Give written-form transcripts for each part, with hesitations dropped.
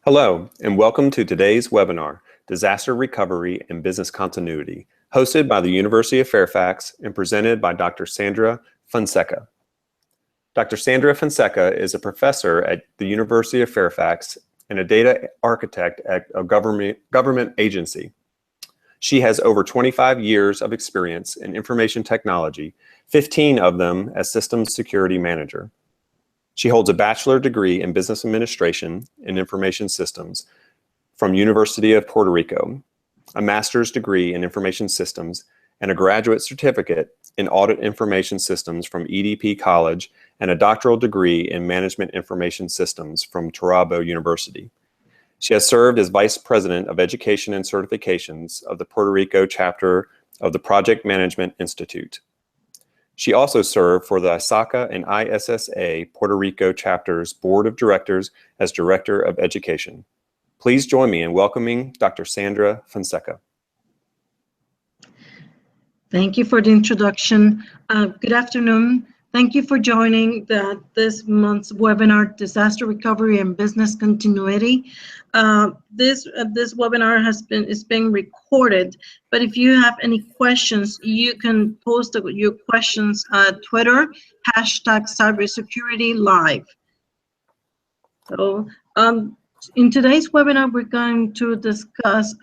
Hello, and welcome to today's webinar, Disaster Recovery and Business Continuity, hosted by the University of Fairfax and presented by Dr. Sandra Fonseca. Dr. Sandra Fonseca is a professor at the University of Fairfax and a data architect at a government agency. She has over 25 years of experience in information technology, 15 of them as Systems Security Manager. She holds a bachelor degree in business administration and information systems from University of Puerto Rico, a master's degree in information systems, and a graduate certificate in audit information systems from EDP College, and a doctoral degree in management information systems from Turabo University. She has served as Vice President of Education and Certifications of the Puerto Rico chapter of the Project Management Institute. She also served for the ISACA and ISSA Puerto Rico chapters Board of Directors as Director of Education. Please join me in welcoming Dr. Sandra Fonseca. Thank you for the introduction. Good afternoon. Thank you for joining this month's webinar, Disaster Recovery and Business Continuity. This webinar is being recorded, but if you have any questions, you can post your questions on Twitter, #cybersecuritylive. So in today's webinar, we're going to discuss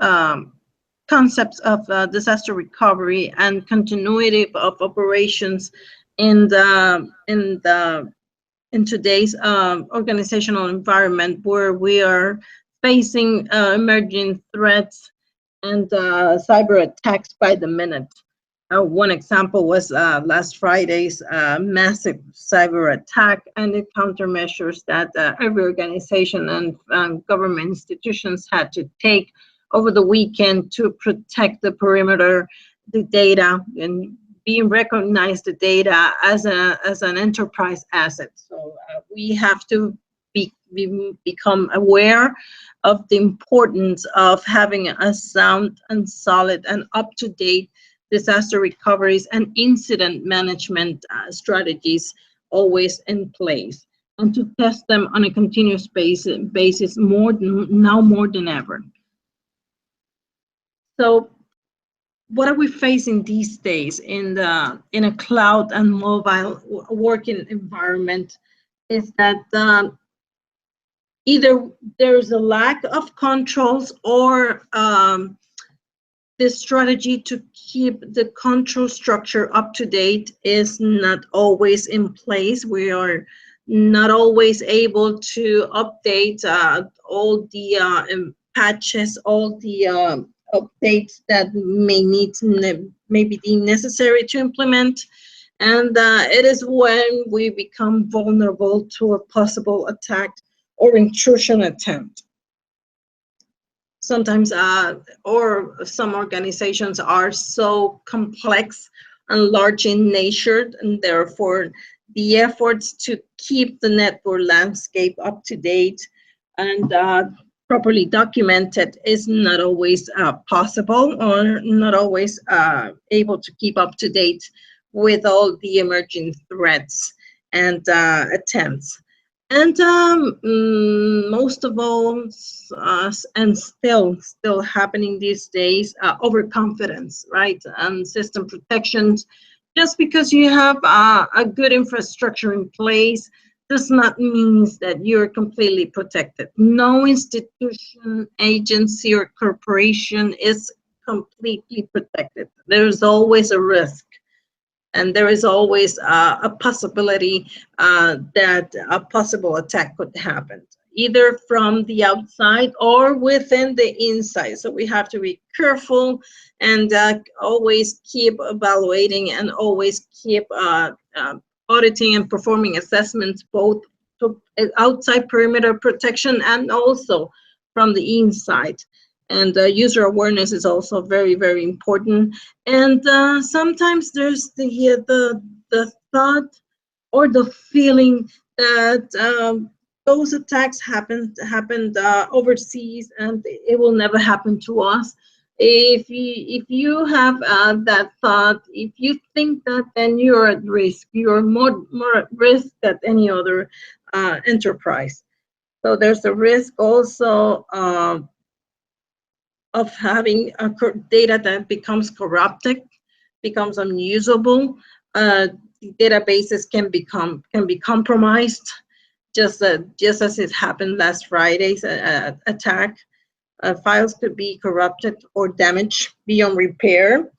concepts of disaster recovery and continuity of operations in today's organizational environment, where we are facing emerging threats and cyber attacks by the minute. One example was last Friday's massive cyber attack and the countermeasures that every organization and government institutions had to take over the weekend to protect the perimeter, the data, and being recognized the data as an enterprise asset. So we have to become aware of the importance of having a sound and solid and up-to-date disaster recoveries and incident management strategies always in place, and to test them on a continuous basis more than ever. So what are we facing these days in a cloud and mobile working environment is that either there's a lack of controls or the strategy to keep the control structure up to date is not always in place. We are not always able to update all the patches, all the updates that may be deemed necessary to implement, and it is when we become vulnerable to a possible attack or intrusion attempt. Sometimes, or some organizations are so complex and large in nature, and therefore the efforts to keep the network landscape up to date and properly documented is not always possible, or not always able to keep up to date with all the emerging threats and attempts. And most of all, and still happening these days, overconfidence, right? And system protections. Just because you have a good infrastructure in place does not mean that you're completely protected. No institution, agency, or corporation is completely protected. There's always a risk, and there is always a possibility that a possible attack could happen, either from the outside or within the inside. So we have to be careful and always keep evaluating and always keep auditing and performing assessments, both to outside perimeter protection and also from the inside. And user awareness is also very, very important. And sometimes there's the thought or the feeling that those attacks happened overseas, and it will never happen to us. If you have that thought, if you think that, then you're at risk. You're more at risk than any other enterprise. So there's a risk also of having data that becomes corrupted, becomes unusable. Databases can be compromised, just as it happened last Friday's attack. Files could be corrupted or damaged beyond repair,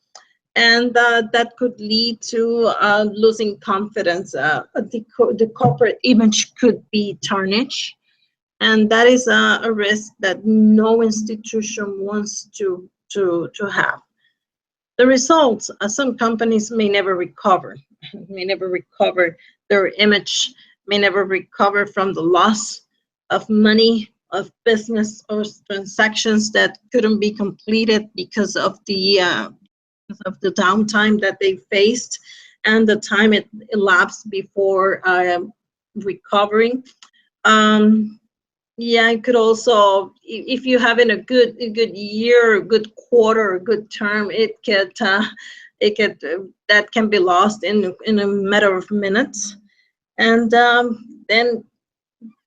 and that could lead to losing confidence. The corporate image could be tarnished, and that is a risk that no institution wants to have. The results, some companies may never recover, their image, may never recover from the loss of money, of business or transactions that couldn't be completed because of the downtime that they faced and the time it elapsed before recovering. Yeah, it could also, if you have in a good year, a good quarter, a good term, it could that can be lost in a matter of minutes. And then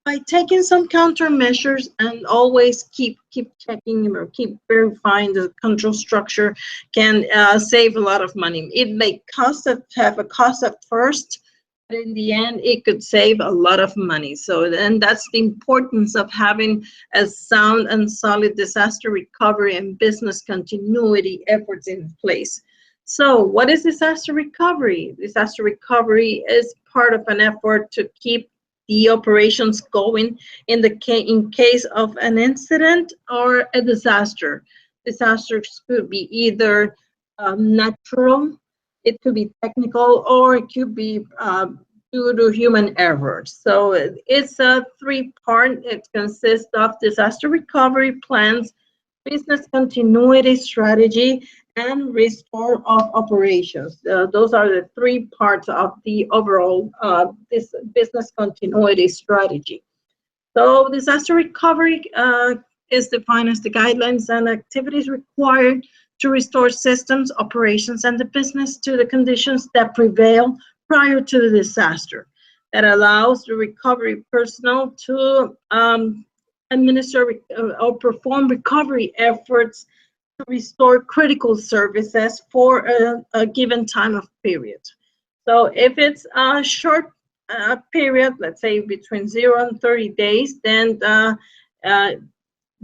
by taking some countermeasures and always keep checking or keep verifying the control structure can save a lot of money. It may have a cost at first, but in the end, it could save a lot of money. So, and that's the importance of having a sound and solid disaster recovery and business continuity efforts in place. So, what is disaster recovery? Disaster recovery is part of an effort to keep the operations going in case of an incident or a disaster. Disasters could be either natural, it could be technical, or it could be due to human error. So it's a three-part. It consists of disaster recovery plans, business continuity strategy, and restore of operations. Those are the three parts of the overall this business continuity strategy. So disaster recovery is defined as the guidelines and activities required to restore systems, operations, and the business to the conditions that prevail prior to the disaster. That allows the recovery personnel to administer or perform recovery efforts to restore critical services for a given time of period. So if it's a short period, let's say between 0 and 30 days, then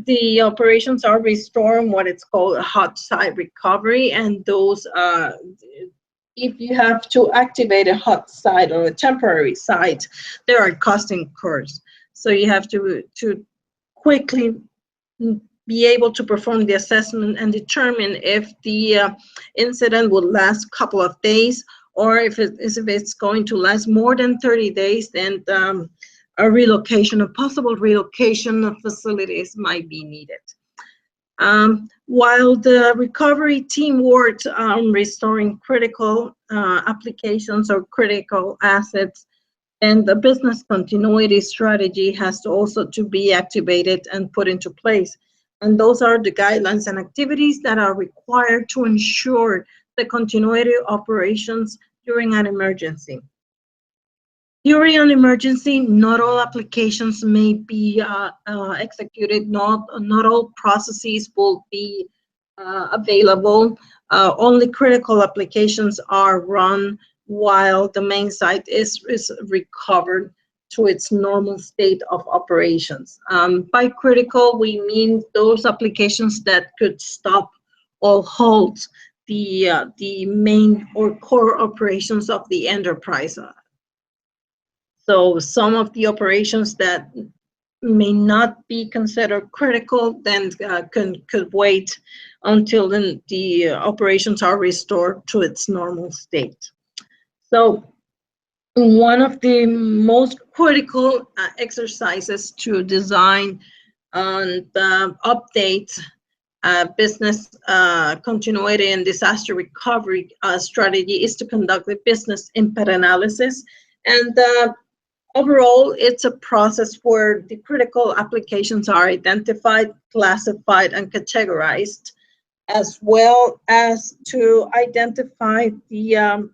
the operations are restoring what it's called a hot site recovery, and those if you have to activate a hot site or a temporary site, there are costs incurred. So you have to quickly be able to perform the assessment and determine if the incident will last a couple of days, or if it's going to last more than 30 days, then a possible relocation of facilities might be needed. While the recovery team works on restoring critical applications or critical assets, and the business continuity strategy has also to be activated and put into place. And those are the guidelines and activities that are required to ensure the continuity of operations during an emergency. During an emergency, not all applications may be executed, not all processes will be available. Only critical applications are run while the main site is recovered to its normal state of operations. By critical, we mean those applications that could stop or halt the main or core operations of the enterprise. So some of the operations that may not be considered critical then could wait until the operations are restored to its normal state. So one of the most critical exercises to design and update business continuity and disaster recovery strategy is to conduct a business impact analysis. And overall, it's a process where the critical applications are identified, classified, and categorized, as well as to identify the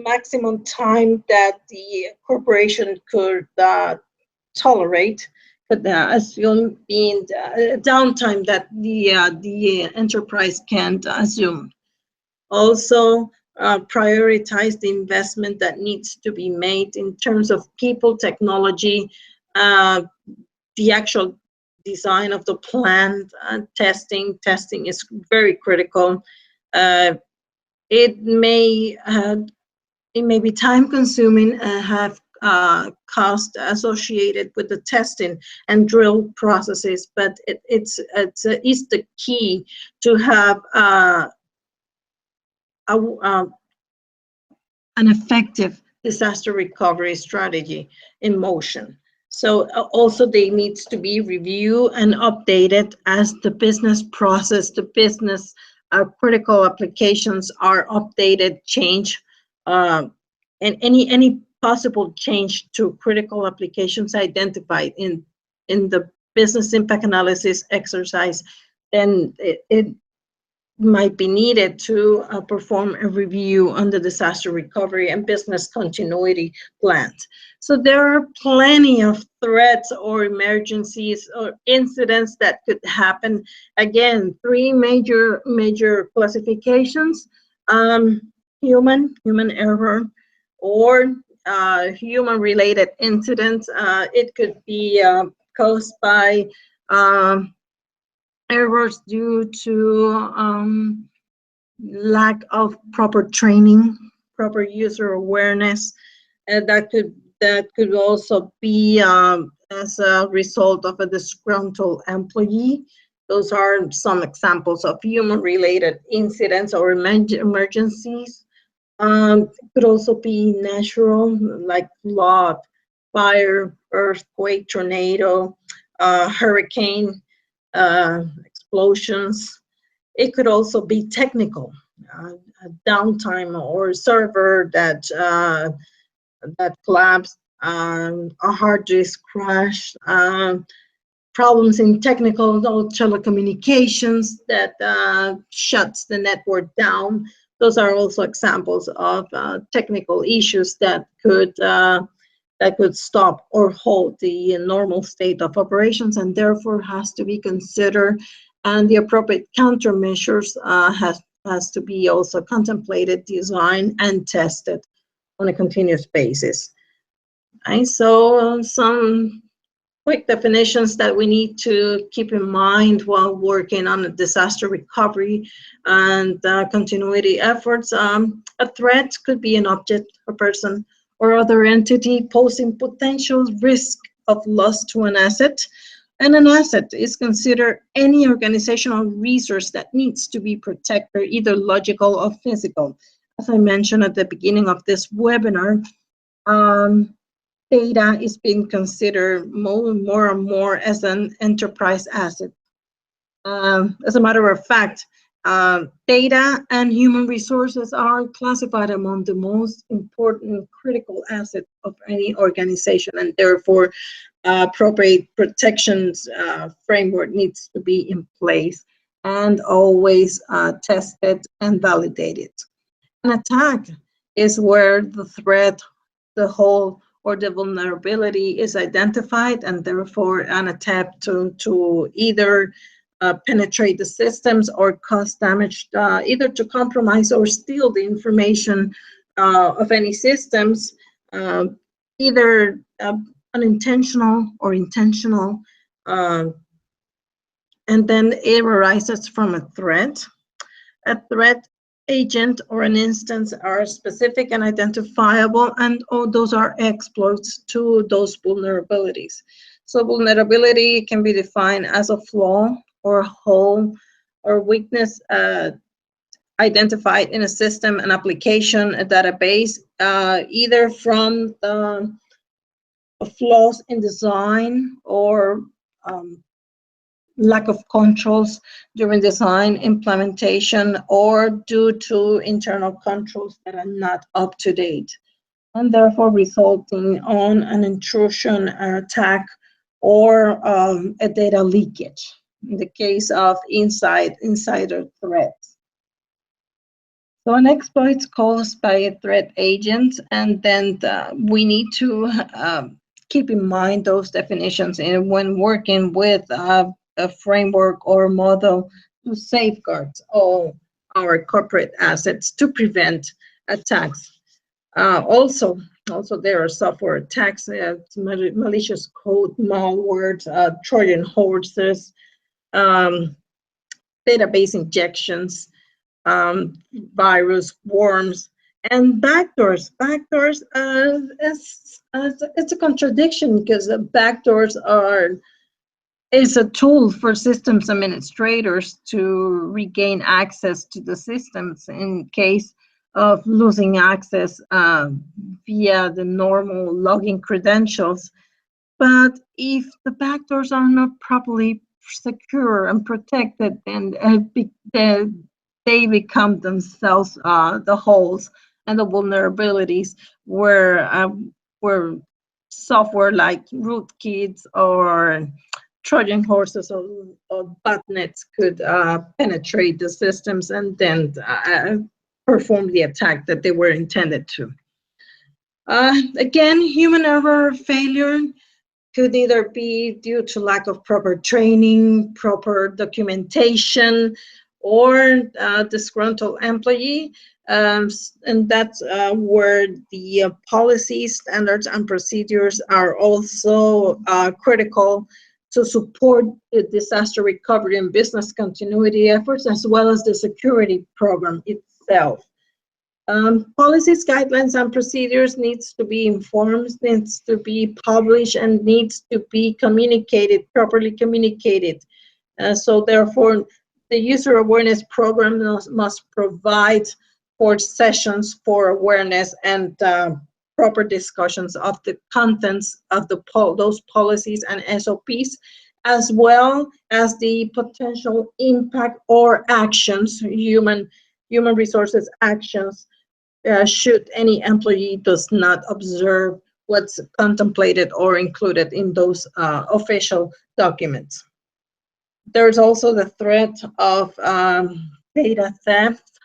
maximum time that the corporation could tolerate, could assume being downtime that the enterprise can't assume. Also, prioritize the investment that needs to be made in terms of people, technology, the actual design of the plan, testing. Testing is very critical. It may be time consuming and have cost associated with the testing and drill processes, but it's the key to have an effective disaster recovery strategy in motion. So also they needs to be reviewed and updated as the business process, the business critical applications are updated, change, and any possible change to critical applications identified in the business impact analysis exercise, then it might be needed to perform a review on the disaster recovery and business continuity plans. So there are plenty of threats or emergencies or incidents that could happen. Again, three major classifications: human error, or human-related incidents. It could be caused by errors due to lack of proper training, proper user awareness. That could also be as a result of a disgruntled employee. Those are some examples of human-related incidents or emergencies. Could also be natural, like flood, fire, earthquake, tornado, hurricane, explosions. It could also be technical, a downtime or server that collapsed, a hard disk crash, problems in technical telecommunications that shuts the network down. Those are also examples of technical issues that could stop or halt the normal state of operations, and therefore has to be considered, and the appropriate countermeasures has to be also contemplated, designed, and tested on a continuous basis. Right, so some quick definitions that we need to keep in mind while working on a disaster recovery and continuity efforts. A threat could be an object, a person, or other entity posing potential risk of loss to an asset. And an asset is considered any organizational resource that needs to be protected, either logical or physical. As I mentioned at the beginning of this webinar, data is being considered more and more as an enterprise asset. As a matter of fact, data and human resources are classified among the most important critical assets of any organization, and therefore appropriate protections framework needs to be in place and always tested and validated. An attack is where the threat, the hole, or the vulnerability is identified, and therefore an attempt to either penetrate the systems or cause damage, either to compromise or steal the information of any systems, either unintentional or intentional, and then it arises from a threat. A threat agent or an instance are specific and identifiable, and those are exploits to those vulnerabilities. So vulnerability can be defined as a flaw or hole or weakness identified in a system, an application, a database, either from the flaws in design or lack of controls during design implementation, or due to internal controls that are not up to date, and therefore resulting on an intrusion, an attack, or a data leakage in the case of insider threats. So an exploit is caused by a threat agent, and then we need to keep in mind those definitions and when working with a framework or model to safeguard all our corporate assets to prevent attacks. Also, there are software attacks, malicious code, malware, Trojan horses, um, database injections, virus, worms, and backdoors. Backdoors it's a contradiction because the backdoors is a tool for systems administrators to regain access to the systems in case of losing access via the normal login credentials. But if the backdoors are not properly secure and protected, then they become themselves the holes and the vulnerabilities where software like rootkits or Trojan horses or botnets could penetrate the systems and then perform the attack that they were intended to. Again, human error failure could either be due to lack of proper training, proper documentation, or disgruntled employee. And that's where the policies, standards, and procedures are also critical to support the disaster recovery and business continuity efforts, as well as the security program itself. Policies, guidelines, and procedures needs to be informed, needs to be published, and needs to be communicated, properly communicated. So therefore, the user awareness program must provide for sessions for awareness and proper discussions of the contents of those policies and SOPs, as well as the potential impact or actions, human resources actions, should any employee does not observe what's contemplated or included in those official documents. There's also the threat of data theft.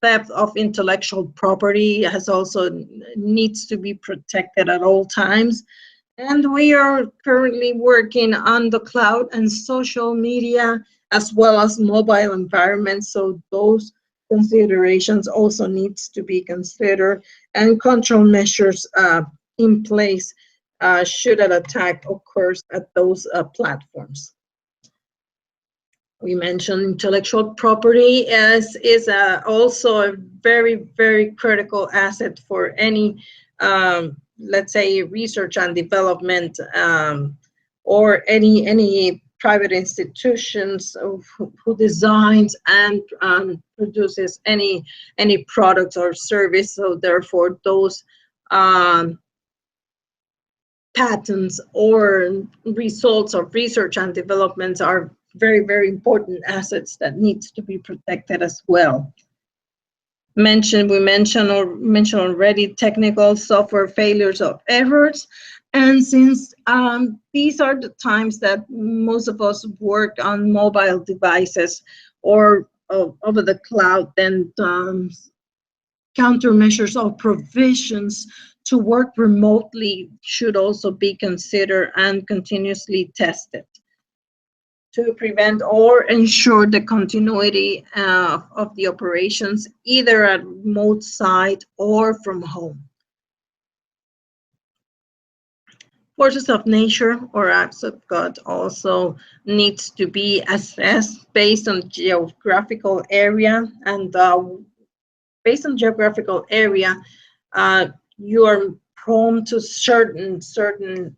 Theft of intellectual property has also needs to be protected at all times. And we are currently working on the cloud and social media as well as mobile environments. So those considerations also needs to be considered and control measures in place should an attack occurs at those platforms. We mentioned intellectual property is also a very, very critical asset for any, let's say, research and development or any private institutions who designs and produces any products or service. So therefore, those patents or results of research and developments are very, very important assets that needs to be protected as well. We mentioned already technical software failures or errors. And since these are the times that most of us work on mobile devices or over the cloud, then countermeasures or provisions to work remotely should also be considered and continuously tested to prevent or ensure the continuity of the operations, either at remote site or from home. Forces of nature or acts of God also needs to be assessed based on geographical area, and based on geographical area, you are prone to certain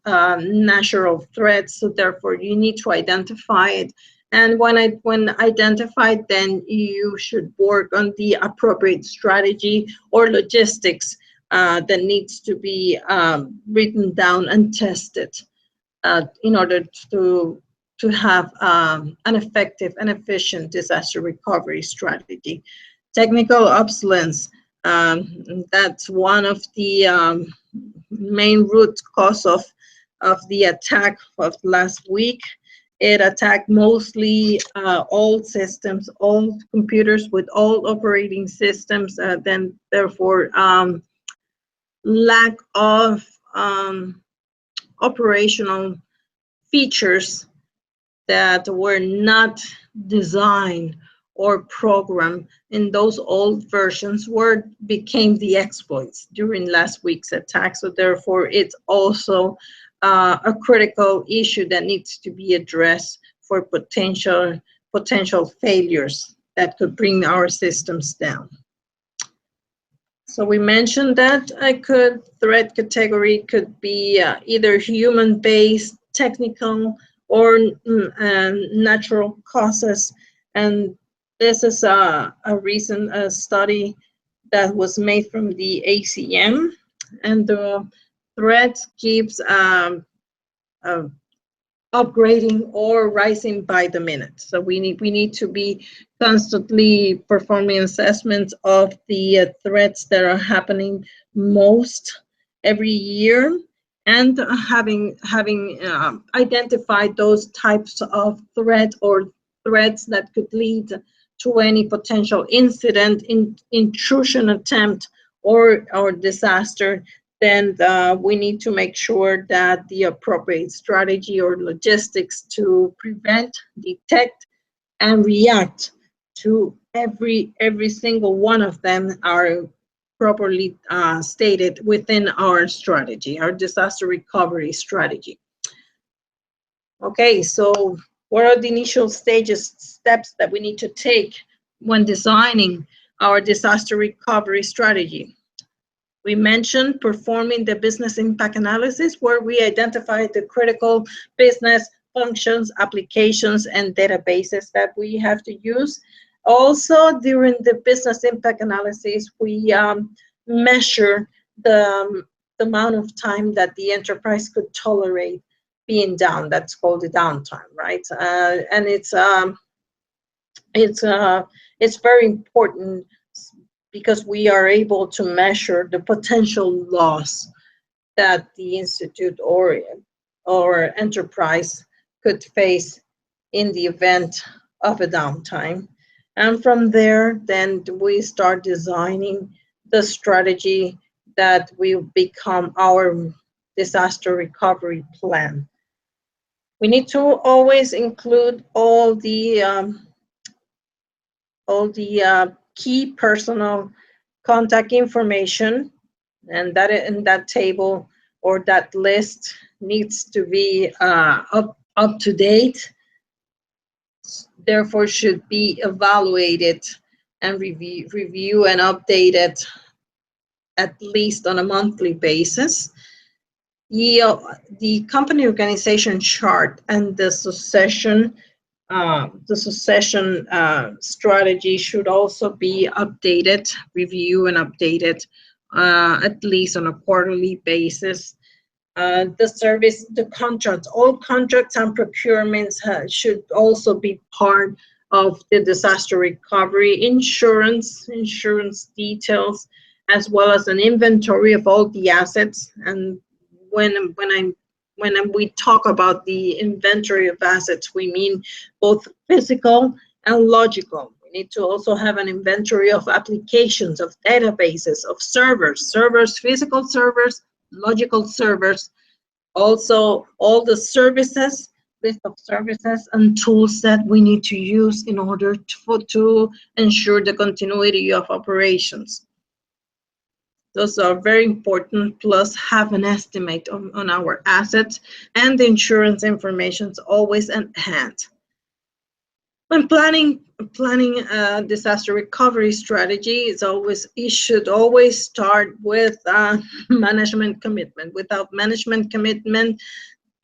natural threats. So therefore, you need to identify it. And when identified, then you should work on the appropriate strategy or logistics that needs to be written down and tested in order to have an effective and efficient disaster recovery strategy. Technical obsolescence, that's one of the main root cause of the attack of last week. It attacked mostly old systems, old computers with old operating systems, then therefore lack of operational features that were not designed or programmed in those old versions became the exploits during last week's attack. So therefore, it's also a critical issue that needs to be addressed for potential failures that could bring our systems down. So we mentioned that a threat category could be either human-based, technical, or natural causes. And this is a recent study that was made from the ACM, and the threat keeps upgrading or rising by the minute. So we need to be constantly performing assessments of the threats that are happening most every year, and having identified those types of threat or threats that could lead to any potential incident, intrusion attempt, or disaster. Then we need to make sure that the appropriate strategy or logistics to prevent, detect, and react to every single one of them are properly stated within our strategy, our disaster recovery strategy. Okay, so what are the initial steps that we need to take when designing our disaster recovery strategy? We mentioned performing the business impact analysis, where we identify the critical business functions, applications, and databases that we have to use. Also, during the business impact analysis, we measure the amount of time that the enterprise could tolerate being down. That's called the downtime, right? And it's very important, because we are able to measure the potential loss that the institute or enterprise could face in the event of a downtime. And from there, then we start designing the strategy that will become our disaster recovery plan. We need to always include all the key personal contact information, and that in that table or that list needs to be up to date. Therefore, should be evaluated and review and updated at least on a monthly basis. The company organization chart and the succession strategy should also be updated, review and updated at least on a quarterly basis. The contracts, all contracts and procurements should also be part of the disaster recovery. Insurance details, as well as an inventory of all the assets. And when we talk about the inventory of assets, we mean both physical and logical. We need to also have an inventory of applications, of databases, of servers, physical servers, logical servers, also all the services, list of services and tools that we need to use in order to ensure the continuity of operations. Those are very important, plus have an estimate on our assets, and the insurance information is always at hand. When planning a disaster recovery strategy, it should always start with management commitment. Without management commitment,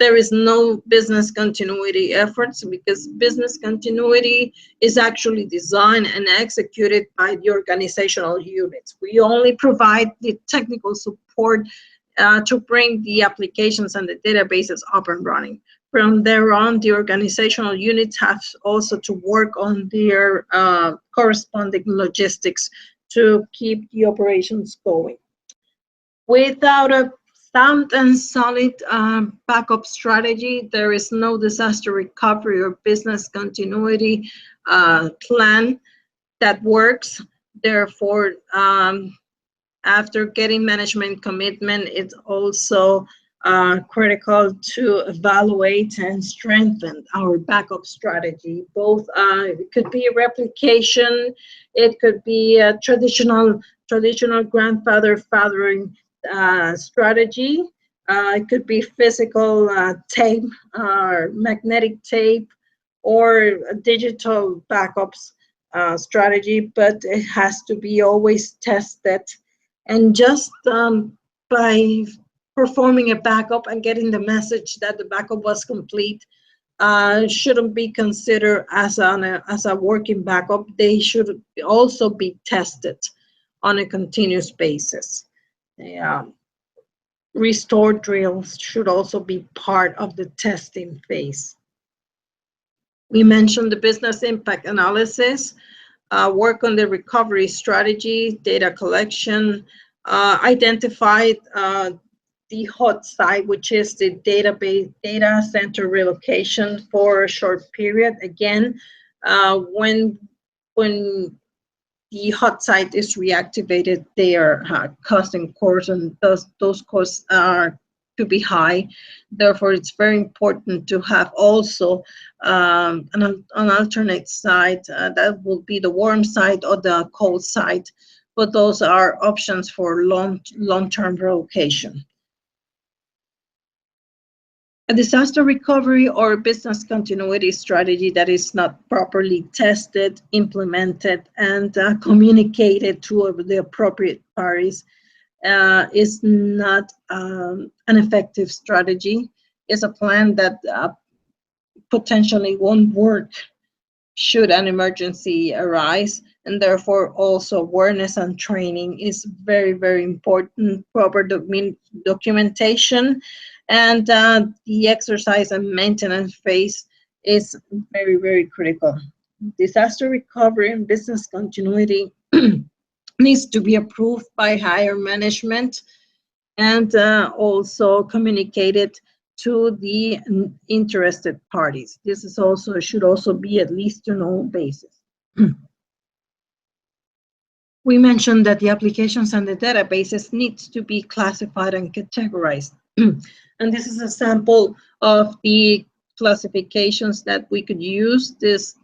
there is no business continuity efforts, because business continuity is actually designed and executed by the organizational units. We only provide the technical support to bring the applications and the databases up and running. From there on, the organizational units have also to work on their corresponding logistics to keep the operations going. Without a sound and solid backup strategy, there is no disaster recovery or business continuity plan that works. Therefore, after getting management commitment, it's also critical to evaluate and strengthen our backup strategy. Both it could be replication, it could be a traditional grandfather fathering strategy. It could be physical tape, magnetic tape, or digital backups strategy, but it has to be always tested. And just by performing a backup and getting the message that the backup was complete shouldn't be considered as a working backup. They should also be tested on a continuous basis. Restore drills should also be part of the testing phase. We mentioned the business impact analysis, work on the recovery strategy, data collection, identified the hot site, which is the data center relocation for a short period. Again, when the hot site is reactivated, they are costing costs, and those costs are to be high. Therefore, it's very important to have also an alternate site that will be the warm site or the cold site, but those are options for long-term relocation. A disaster recovery or business continuity strategy that is not properly tested, implemented, and communicated to the appropriate parties is not an effective strategy. It's a plan that potentially won't work should an emergency arise, and therefore also awareness and training is very, very important. Proper documentation and the exercise and maintenance phase is very, very critical. Disaster recovery and business continuity needs to be approved by higher management and also communicated to the interested parties. This is also should also be at least on all basis. We mentioned that the applications and the databases needs to be classified and categorized. And this is a sample of the classifications that we could use. This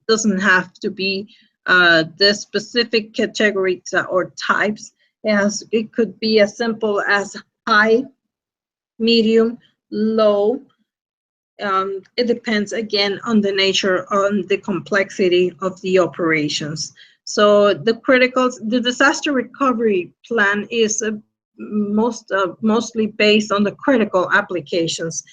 doesn't have to be the specific categories or types, as it could be as simple as high, medium, low. It depends again on the nature, on the complexity of the operations. So the disaster recovery plan is mostly based on the critical applications,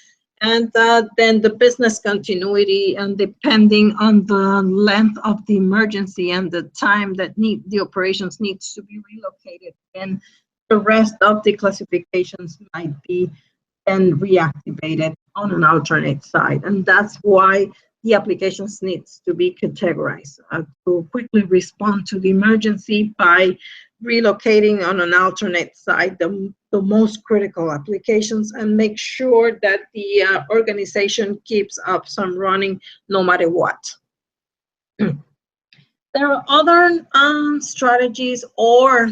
and then the business continuity, and depending on the length of the emergency and the time that the operations needs to be relocated, and the rest of the classifications might be then reactivated on an alternate site. And that's why the applications needs to be categorized to quickly respond to the emergency by relocating on an alternate site the most critical applications, and make sure that the organization keeps up some running no matter what. There are other strategies or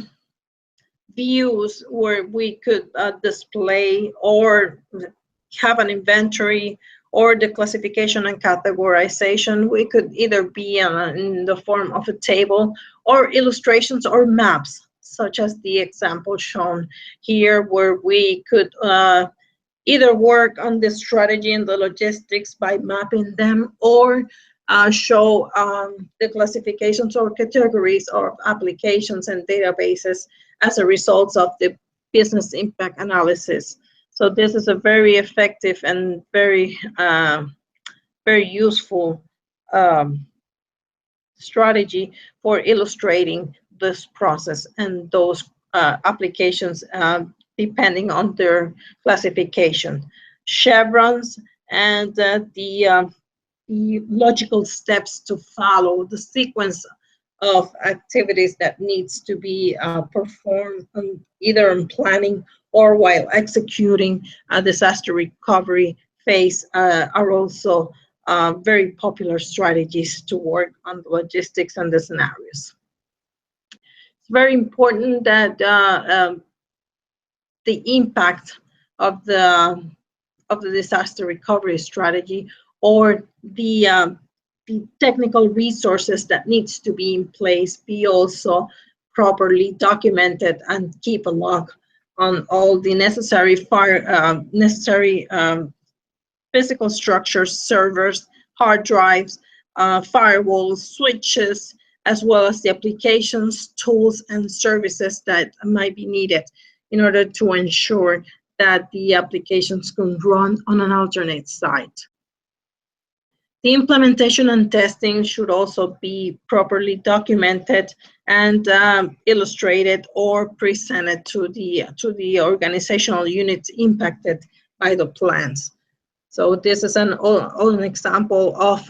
views where we could display or have an inventory or the classification and categorization. We could either be in the form of a table or illustrations or maps, such as the example shown here, where we could either work on the strategy and the logistics by mapping them, or show the classifications or categories of applications and databases as a result of the business impact analysis. So this is a very effective and very, very useful strategy for illustrating this process and those applications depending on their classification. Chevrons and the logical steps to follow, the sequence of activities that needs to be performed either in planning or while executing a disaster recovery phase are also very popular strategies to work on the logistics and the scenarios. It's very important that the impact of the disaster recovery strategy, or the technical resources that needs to be in place be also properly documented, and keep a log on all the necessary physical structures, servers, hard drives, firewalls, switches, as well as the applications, tools, and services that might be needed in order to ensure that the applications can run on an alternate site. The implementation and testing should also be properly documented and illustrated or presented to the organizational units impacted by the plans. So this is an example of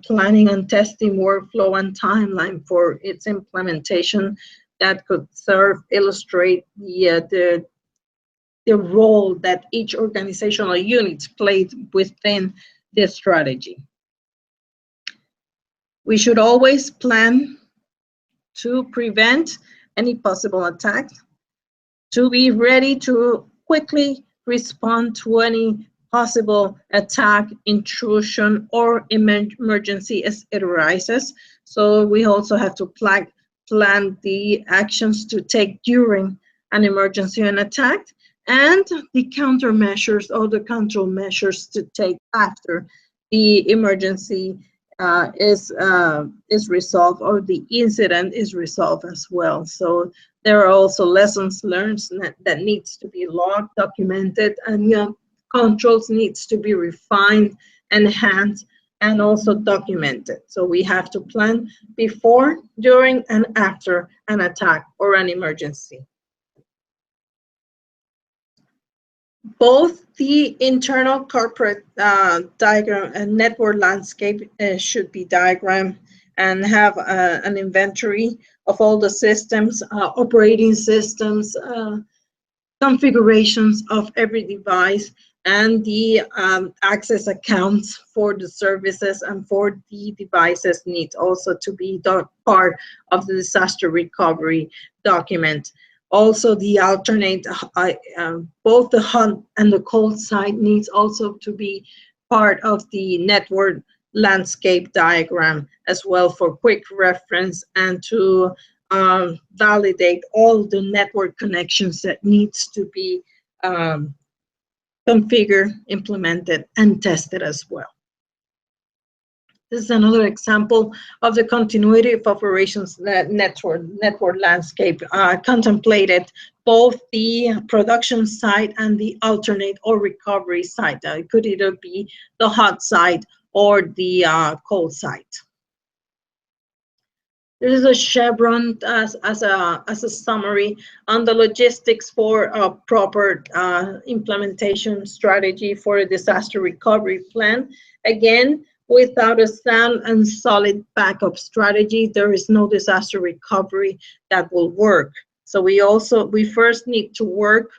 planning and testing workflow and timeline for its implementation that could illustrate the role that each organizational unit played within this strategy. We should always plan to prevent any possible attacks, to be ready to quickly respond to any possible attack, intrusion, or emergency as it arises. So we also have to plan the actions to take during an emergency and attack, and the countermeasures or the control measures to take after the emergency is resolved, or the incident is resolved as well. So there are also lessons learned that needs to be logged, documented, and controls needs to be refined, enhanced, and also documented. So we have to plan before, during, and after an attack or an emergency. Both the internal corporate diagram and network landscape should be diagrammed and have an inventory of all the systems, operating systems, configurations of every device, and the access accounts for the services and for the devices needs also to be part of the disaster recovery document. Also, the alternate, both the hot and the cold side needs also to be part of the network landscape diagram as well, for quick reference and to validate all the network connections that needs to be configured, implemented, and tested as well. This is another example of the continuity of operations network landscape contemplated both the production site and the alternate or recovery site. It could either be the hot site or the cold site. This is a chevron as a summary on the logistics for a proper implementation strategy for a disaster recovery plan. Again, without a sound and solid backup strategy, there is no disaster recovery that will work. So we first need to work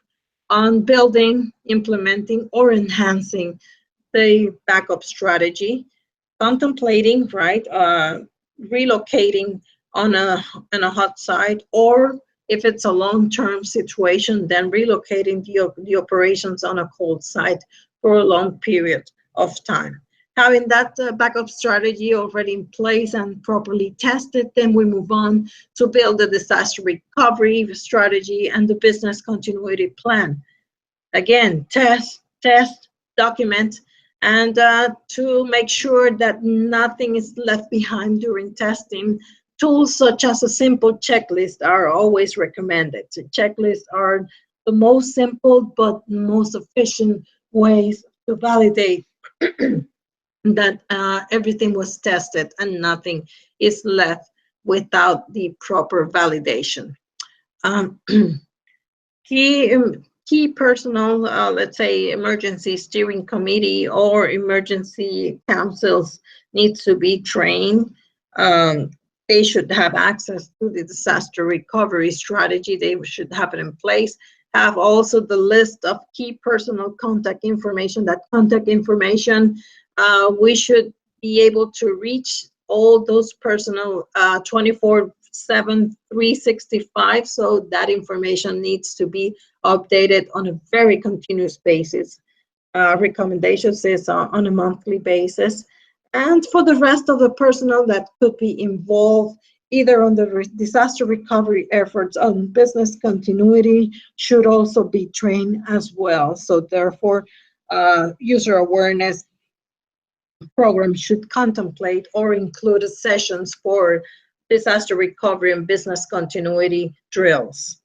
on building, implementing, or enhancing the backup strategy, contemplating, right, relocating on a hot site, or if it's a long-term situation, then relocating the operations on a cold site for a long period of time. Having that backup strategy already in place and properly tested, then we move on to build the disaster recovery strategy and the business continuity plan. Again, test, document, and to make sure that nothing is left behind during testing. Tools such as a simple checklist are always recommended. So checklists are the most simple but most efficient ways to validate that everything was tested and nothing is left without the proper validation. Key personnel, let's say emergency steering committee or emergency councils, needs to be trained. They should have access to the disaster recovery strategy. They should have it in place. Have also the list of key personal contact information. That contact information, we should be able to reach all those personal 24 7/365, so that information needs to be updated on a very continuous basis. Recommendations is on a monthly basis. And for the rest of the personnel that could be involved either on the disaster recovery efforts on business continuity should also be trained as well. So therefore, user awareness programs should contemplate or include sessions for disaster recovery and business continuity drills.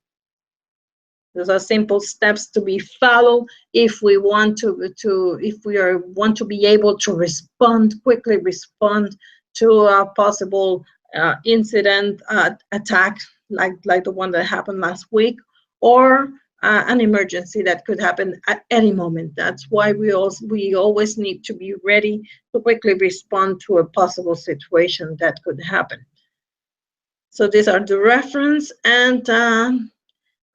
Those are simple steps to be followed if we want want to be able to quickly respond to a possible incident, attack like the one that happened last week, or an emergency that could happen at any moment. That's why we always need to be ready to quickly respond to a possible situation that could happen. So these are the reference, and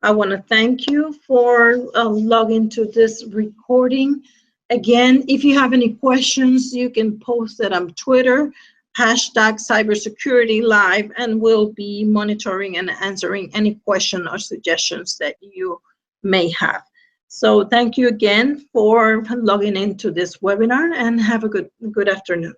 I want to thank you for logging to this recording. Again, if you have any questions, you can post it on Twitter, #cybersecuritylive, and we'll be monitoring and answering any question or suggestions that you may have. So thank you again for logging into this webinar, and have a good afternoon.